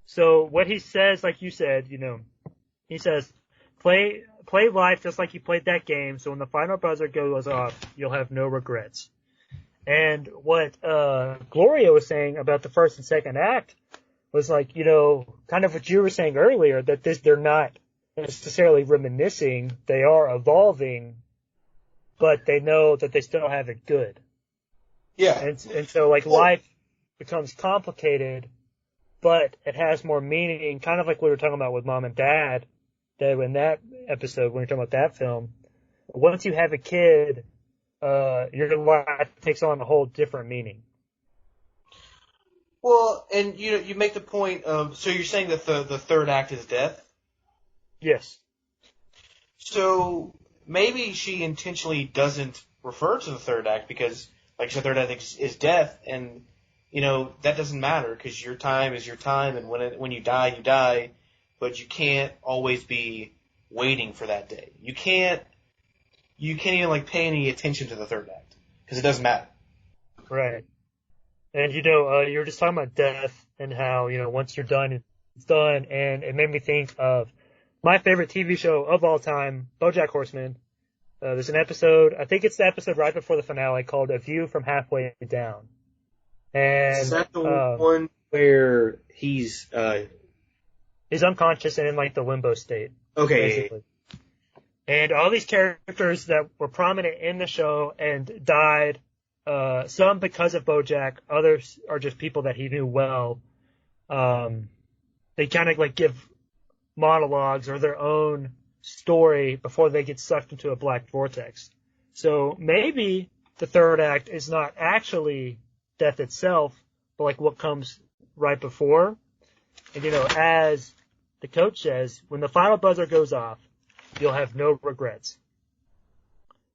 So what he says, like you said, he says, play life just like you played that game. So when the final buzzer goes off, you'll have no regrets. And what Gloria was saying about the first and second act was like, kind of what you were saying earlier, that they're not necessarily reminiscing. They are evolving, but they know that they still have it good. Yeah. And so like life becomes complicated, but it has more meaning, kind of like we were talking about with Mom and Dad, that in that episode, when we were talking about that film, once you have a kid, your life takes on a whole different meaning. Well, and you make the point of, so you're saying that the third act is death? Yes. So maybe she intentionally doesn't refer to the third act because, like you said, third act is death, and that doesn't matter because your time is your time, and when you die, you die. But you can't always be waiting for that day. You can't even like pay any attention to the third act because it doesn't matter. Right. And you were just talking about death and how once you're done, it's done, and it made me think of my favorite TV show of all time, BoJack Horseman. There's an episode, I think it's the episode right before the finale, called A View from Halfway Down. And is that the one where he's unconscious and in like the limbo state? Okay. Basically. And all these characters that were prominent in the show and died, some because of BoJack, others are just people that he knew well. They kind of like give monologues or their own story before they get sucked into a black vortex. So maybe the third act is not actually death itself, but like what comes right before. And as the coach says, when the final buzzer goes off, you'll have no regrets.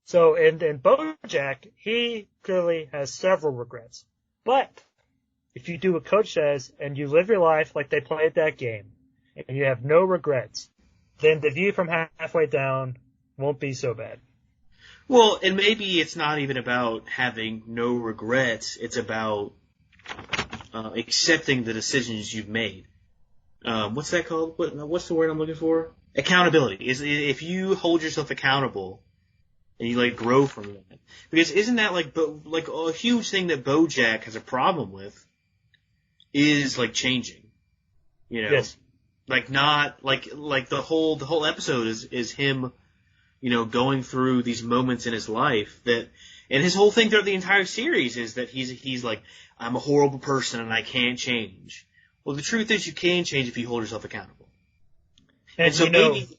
So in BoJack, he clearly has several regrets. But if you do what Coach says and you live your life like they played that game, and you have no regrets, then the view from halfway down won't be so bad. Well, and maybe it's not even about having no regrets. It's about accepting the decisions you've made. What's that called? What's the word I'm looking for? Accountability. If you hold yourself accountable and you like grow from that. Because isn't that like a huge thing that BoJack has a problem with is like changing, you know? Yes. Like not like the whole episode is him, you know, going through these moments in his life that, and his whole thing throughout the entire series is that he's like, I'm a horrible person and I can't change. Well, the truth is you can change if you hold yourself accountable. And so maybe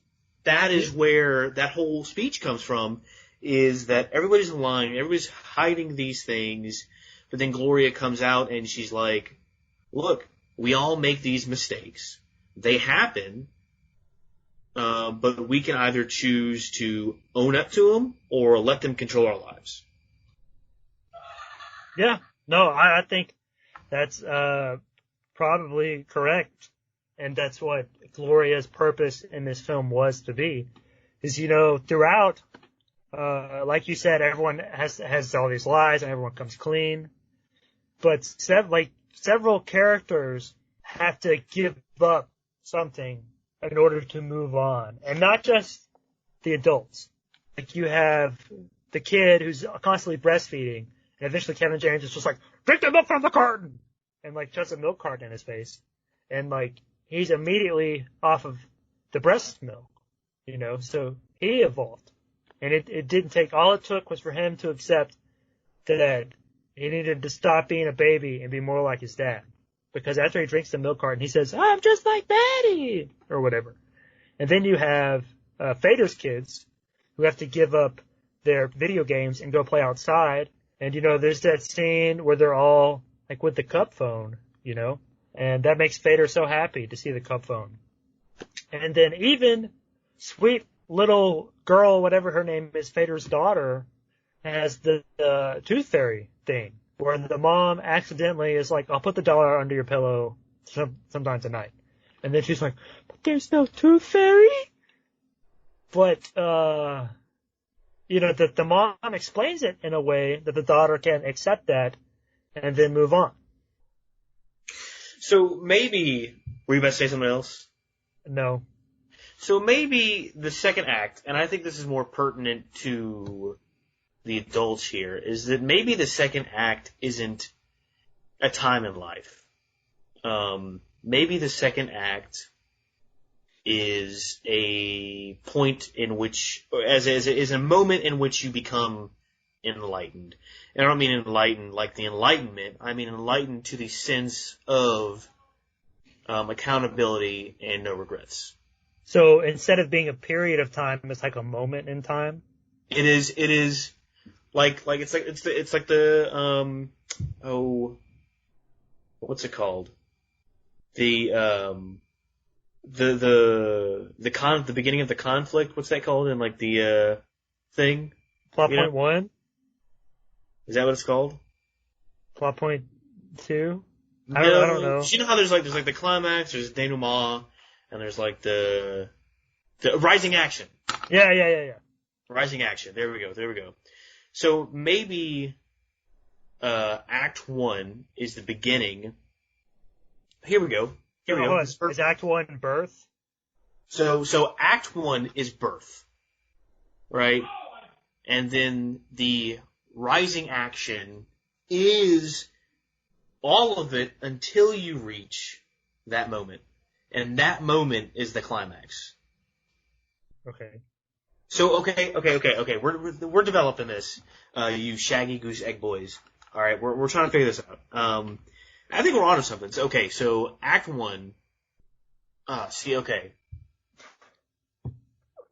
that is where that whole speech comes from, is that everybody's lying, everybody's hiding these things, but then Gloria comes out and she's like, look, we all make these mistakes. They happen, but we can either choose to own up to them or let them control our lives. Yeah. No, I think that's probably correct. And that's what Gloria's purpose in this film was to be. Is, you know, throughout, like you said, everyone has all these lies and everyone comes clean. But several characters have to give up something in order to move on. And not just the adults. Like you have the kid who's constantly breastfeeding, and eventually Kevin James is just like, drink the milk from the carton! And like chucks a milk carton in his face. And like, he's immediately off of the breast milk, you know, so he evolved. And it didn't take, all it took was for him to accept that he needed to stop being a baby and be more like his dad. Because after he drinks the milk carton, he says, I'm just like Daddy! Or whatever. And then you have Fader's kids who have to give up their video games and go play outside. And, you know, there's that scene where they're all, like, with the cup phone, you know? And that makes Fader so happy to see the cup phone. And then even sweet little girl, whatever her name is, Fader's daughter, has the tooth fairy thing, where the mom accidentally is like, I'll put the dollar under your pillow sometime tonight. And then she's like, but there's no tooth fairy? But, you know, the mom explains it in a way that the daughter can accept that and then move on. So maybe, were you about to say something else? No. So maybe the second act, and I think this is more pertinent to the adults here, is that maybe the second act isn't a time in life. Maybe the second act is a point in which, is a moment in which you become enlightened. And I don't mean enlightened like the Enlightenment. I mean enlightened to the sense of accountability and no regrets. So instead of being a period of time, it's like a moment in time? It is like it's like the what's it called? The beginning of the conflict, what's that called in like the thing? Plot point 1? Is that what it's called? Plot point 2? I don't know. You know how there's like the climax, there's denouement, and there's like the rising action. Yeah. Rising action. There we go. So maybe Act 1 is the beginning. Here we go. Is Act 1 birth? So Act 1 is birth, right? And then the rising action is all of it until you reach that moment. And that moment is the climax. Okay. So, okay. We're developing this, you shaggy goose egg boys. Alright, we're trying to figure this out. I think we're onto something. So Act 1, okay.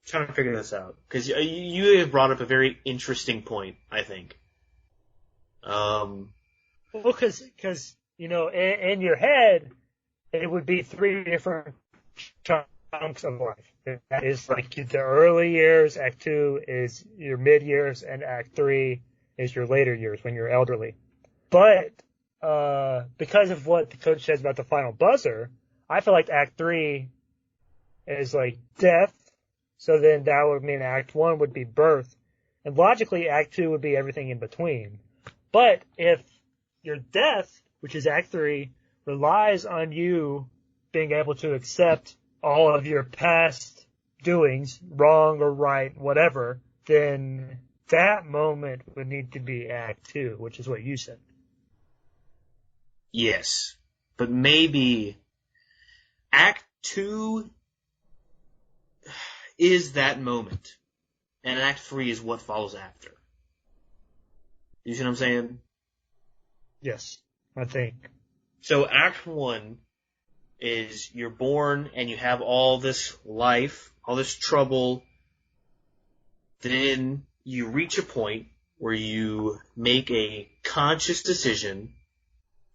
Trying to figure this out. Cause you have brought up a very interesting point, I think. Well, cause, you know, in your head, it would be 3 different chunks of life. That is like the early years, Act 2 is your mid years, and Act 3 is your later years when you're elderly. But, because of what the coach says about the final buzzer, I feel like Act 3 is like death, so then that would mean Act 1 would be birth, and logically Act 2 would be everything in between. But if your death, which is Act 3, relies on you being able to accept all of your past doings, wrong or right, whatever, then that moment would need to be Act 2, which is what you said. Yes. But maybe Act 2 is that moment. And Act 3 is what follows after. You see what I'm saying? Yes, I think. So Act 1 is you're born and you have all this life, all this trouble. Then you reach a point where you make a conscious decision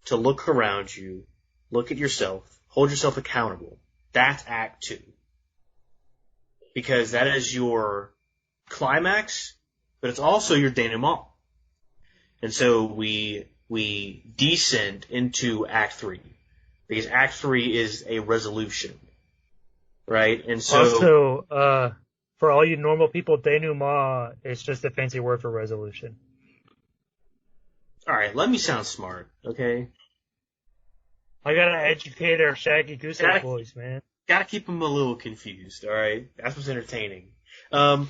to look around you, look at yourself, hold yourself accountable. That's Act 2. Because that is your climax, but it's also your denouement. And so we descend into Act 3. Because Act 3 is a resolution. Right? And so... Also, for all you normal people, denouement is just a fancy word for resolution. Alright, let me sound smart, okay? I gotta educate our shaggy goose boys, man. Gotta keep them a little confused, alright? That's what's entertaining. But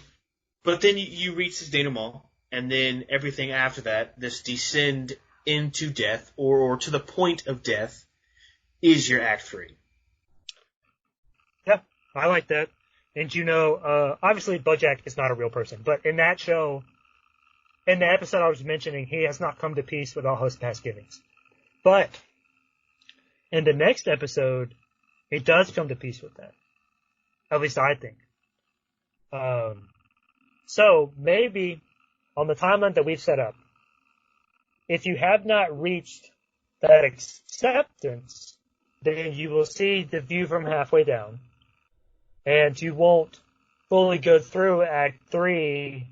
then you reach this denouement, and then everything after that, this descend into death, or to the point of death, is your Act 3. Yeah, I like that. And you know, obviously BoJack is not a real person, but in that show, in the episode I was mentioning, he has not come to peace with all his past givings. But in the next episode, he does come to peace with that. At least I think. So maybe on the timeline that we've set up, if you have not reached that acceptance, then you will see the view from halfway down. And you won't fully go through Act 3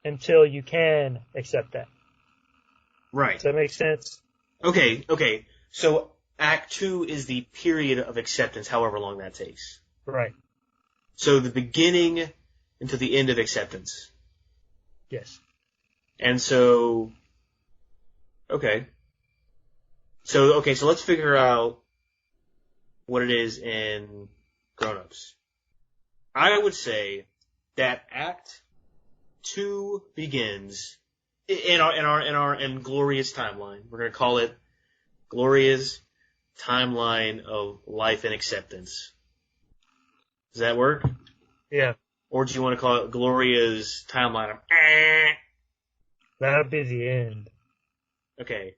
until you can accept that. Right. Does that make sense? Okay. So Act 2 is the period of acceptance, however long that takes. Right. So the beginning until the end of acceptance. Yes. And so, okay. So let's figure out what it is in Grown Ups. I would say that Act 2 begins in Gloria's timeline. We're going to call it Gloria's timeline of life and acceptance. Does that work? Yeah. Or do you want to call it Gloria's timeline of That would be the end. Okay.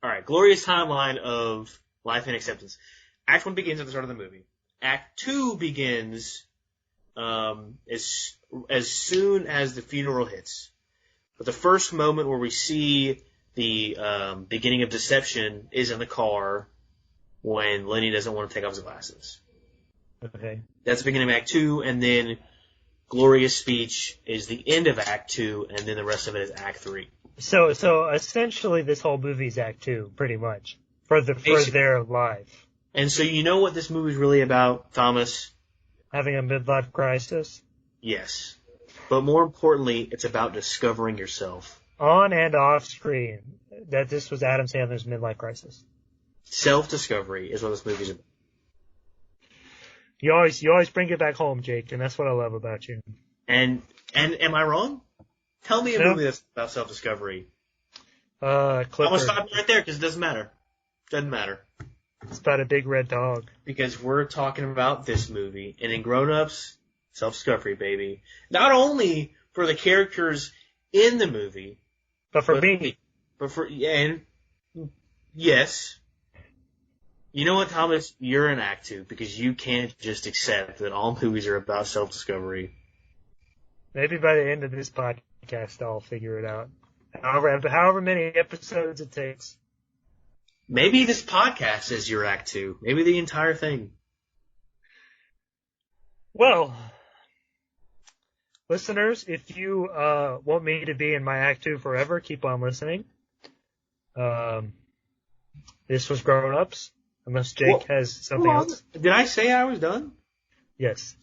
Alright, Gloria's timeline of life and acceptance. Act 1 begins at the start of the movie. Act 2 begins as soon as the funeral hits. But the first moment where we see the beginning of deception is in the car when Lenny doesn't want to take off his glasses. Okay. That's the beginning of Act 2, and then Gloria's speech is the end of Act 2, and then the rest of it is Act 3. So essentially this whole movie is Act 2, pretty much. For their life. And so you know what this movie is really about, Thomas? Having a midlife crisis? Yes. But more importantly, it's about discovering yourself. On and off screen. That this was Adam Sandler's midlife crisis. Self-discovery is what this movie is about. You always bring it back home, Jake, and that's what I love about you. And am I wrong? Tell me a movie that's about self-discovery. I'm going to stop right there because it doesn't matter. Doesn't matter. It's about a big red dog. Because we're talking about this movie, and in Grown Ups, self-discovery, baby. Not only for the characters in the movie, but for me. And yes. You know what, Thomas? You're in Act 2 because you can't just accept that all movies are about self-discovery. Maybe by the end of this podcast, I'll figure it out. However many episodes it takes. Maybe this podcast is your Act 2. Maybe the entire thing. Well, listeners, if you want me to be in my Act 2 forever, keep on listening. This was Grown Ups. Unless Jake has something else. Did I say I was done? Yes.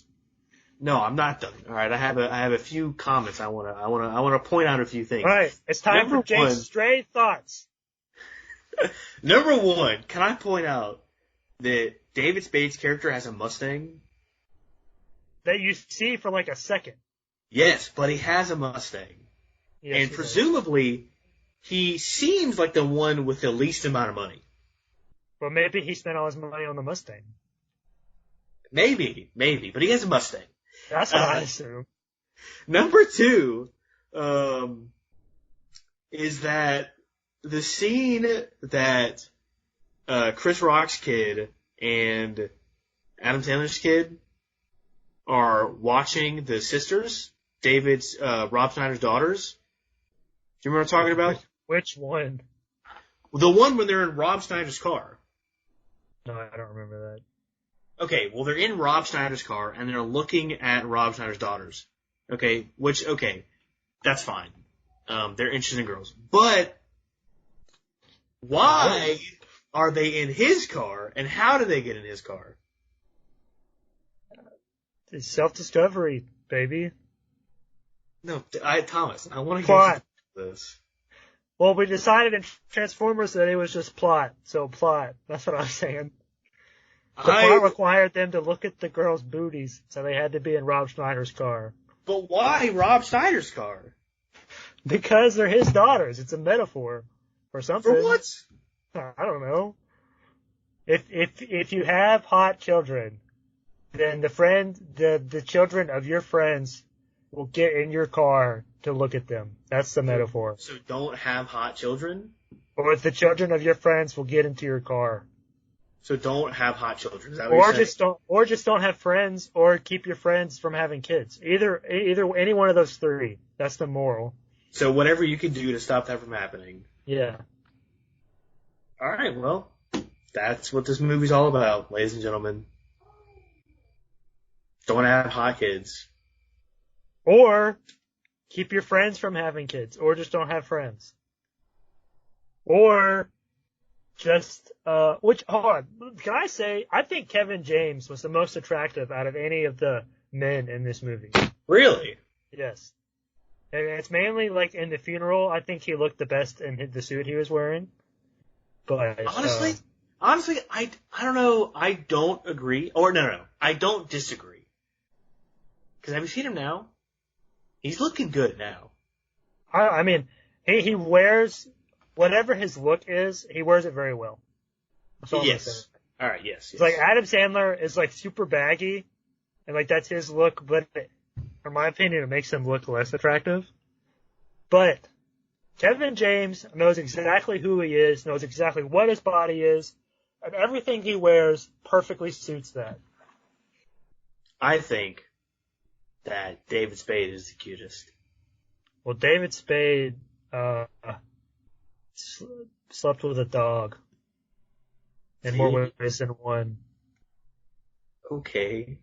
No, I'm not done. All right, I have a few comments. I want to point out a few things. All right, it's time for Jake's stray thoughts. Number one, can I point out that David Spade's character has a Mustang? That you see for like a second. Yes, but he has a Mustang. Yes, and he presumably, he seems like the one with the least amount of money. Well, maybe he spent all his money on the Mustang. Maybe, but he has a Mustang. That's what I assume. Number 2, is that the scene that Chris Rock's kid and Adam Sandler's kid are watching the sisters, Rob Schneider's daughters. Do you remember what I'm talking about? Which one? The one when they're in Rob Schneider's car. No, I don't remember that. Okay, well, they're in Rob Schneider's car, and they're looking at Rob Schneider's daughters. Okay, that's fine. They're interesting girls. But why are they in his car, and how do they get in his car? It's self-discovery, baby. No, Thomas, I want to Plot. get this. Well, we decided in Transformers that it was just plot. So plot. That's what I'm saying. The plot required them to look at the girls' booties, so they had to be in Rob Schneider's car. But why Rob Schneider's car? Because they're his daughters. It's a metaphor or something. For what? I don't know. If you have hot children, then the children of your friends will get in your car to look at them. That's the metaphor. So don't have hot children? Or the children of your friends will get into your car. So don't have hot children. Is that what you're saying? Just don't have friends, or keep your friends from having kids. Either any one of those three. That's the moral. So whatever you can do to stop that from happening. Yeah. All right, well, that's what this movie's all about, ladies and gentlemen. Don't have hot kids. Or keep your friends from having kids, or just don't have friends. Or just, hold on, can I say, I think Kevin James was the most attractive out of any of the men in this movie. Really? Yes. And it's mainly like in the funeral, I think he looked the best in the suit he was wearing. But honestly, I don't know. I don't agree. Or no. I don't disagree. Because have you seen him now? He's looking good now. I mean, he wears whatever his look is. He wears it very well. Yes. All right. Yes. It's like Adam Sandler is like super baggy, and like that's his look. But in my opinion, it makes him look less attractive. But Kevin James knows exactly who he is, knows exactly what his body is, and everything he wears perfectly suits that. I think that David Spade is the cutest. Well, David Spade slept with a dog in more ways than one. Okay.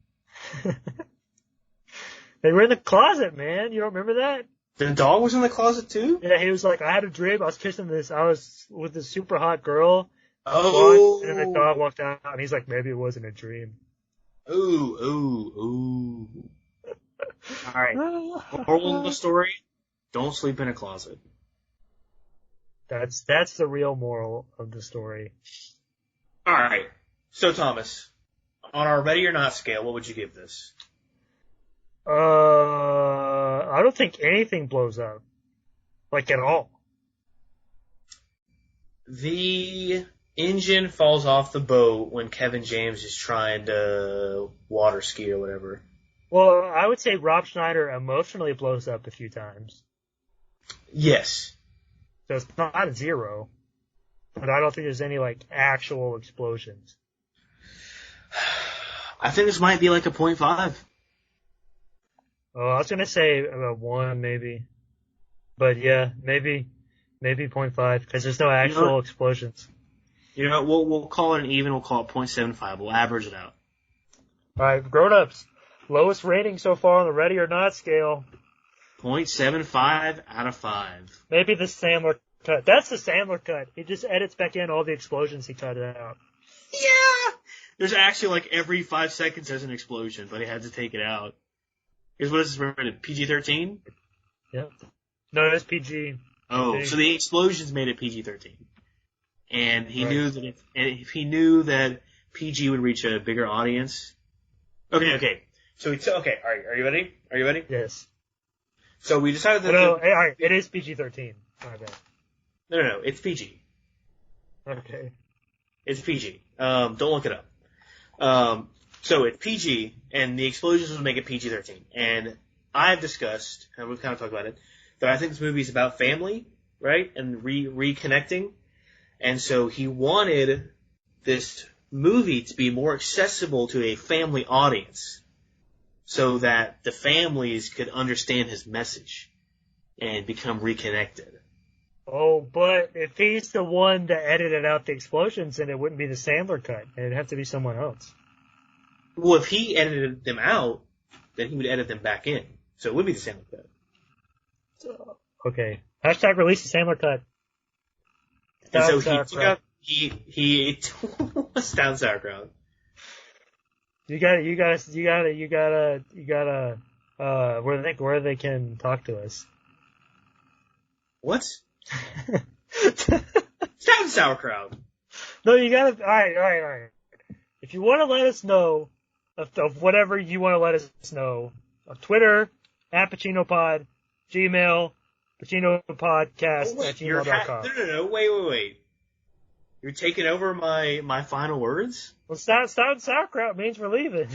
They were in the closet, man. You don't remember that? The dog was in the closet too? Yeah, he was like, I had a dream. I was with this super hot girl. Oh. And then the dog walked out, and he's like, maybe it wasn't a dream. Ooh. All right. Moral of the story: don't sleep in a closet. That's the real moral of the story. All right. So Thomas, on our ready or not scale, what would you give this? I don't think anything blows up, like at all. The engine falls off the boat when Kevin James is trying to water ski or whatever. Well, I would say Rob Schneider emotionally blows up a few times. Yes. So it's not a 0. But I don't think there's any, like, actual explosions. I think this might be like a 0.5. Oh, I was going to say about 1, maybe. But yeah, maybe 0.5, because there's no actual explosions. You know, we'll call it an even, we'll call it 0.75. We'll average it out. Alright, grown-ups. Lowest rating so far on the ready or not scale. 0.75 out of 5. Maybe the Sandler cut. That's the Sandler cut. He just edits back in all the explosions he cut out. Yeah! There's actually like every 5 seconds there's an explosion, but he had to take it out. Here's what is this rated? PG-13? Yep. No, it's PG. Oh, so the explosions made it PG-13. And he knew that if he knew that PG would reach a bigger audience. Okay. So all right, are you ready? Yes. So we decided that... No, alright, it is PG-13. My bad. No, it's PG. Okay. It's PG. Don't look it up. So it's PG, and the explosions will make it PG-13. And I've discussed, and we've kind of talked about it, that I think this movie is about family, right? And reconnecting. And so he wanted this movie to be more accessible to a family audience so that the families could understand his message and become reconnected. Oh, but if he's the one that edited out the explosions, then it wouldn't be the Sandler cut. It'd have to be someone else. Well, if he edited them out, then he would edit them back in. So it would be the Sandler cut. Okay. Hashtag release the Sandler cut. And so he took out, he was down sauerkraut. You gotta, where they can talk to us. What? Down sauerkraut. No, you gotta, alright. If you want to let us know of whatever you want to let us know, on Twitter, at PacinoPod, Gmail, PacinoPodcast@gmail.com. No, wait. You're taking over my final words? Well, stop sauerkraut means we're leaving.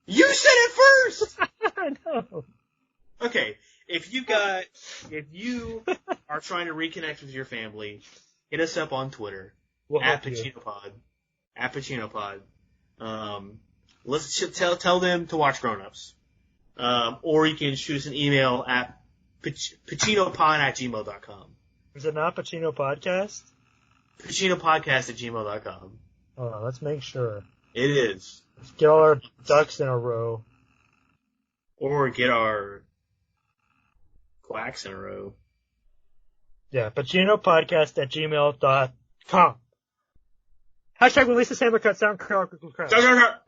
You said it first! I know. Okay, if you are trying to reconnect with your family, hit us up on Twitter, at PacinoPod. At PacinoPod. Let's tell them to watch Grown Ups. Or you can shoot us an email at pacinopod@gmail.com. Is it not Pacino Podcast? pacinopodcast@gmail.com. Oh, let's make sure. It is. Let's get all our ducks in a row. Or get our quacks in a row. Yeah, PacinoPodcast@gmail.com. Hashtag release the Sandler cut, SoundCloud.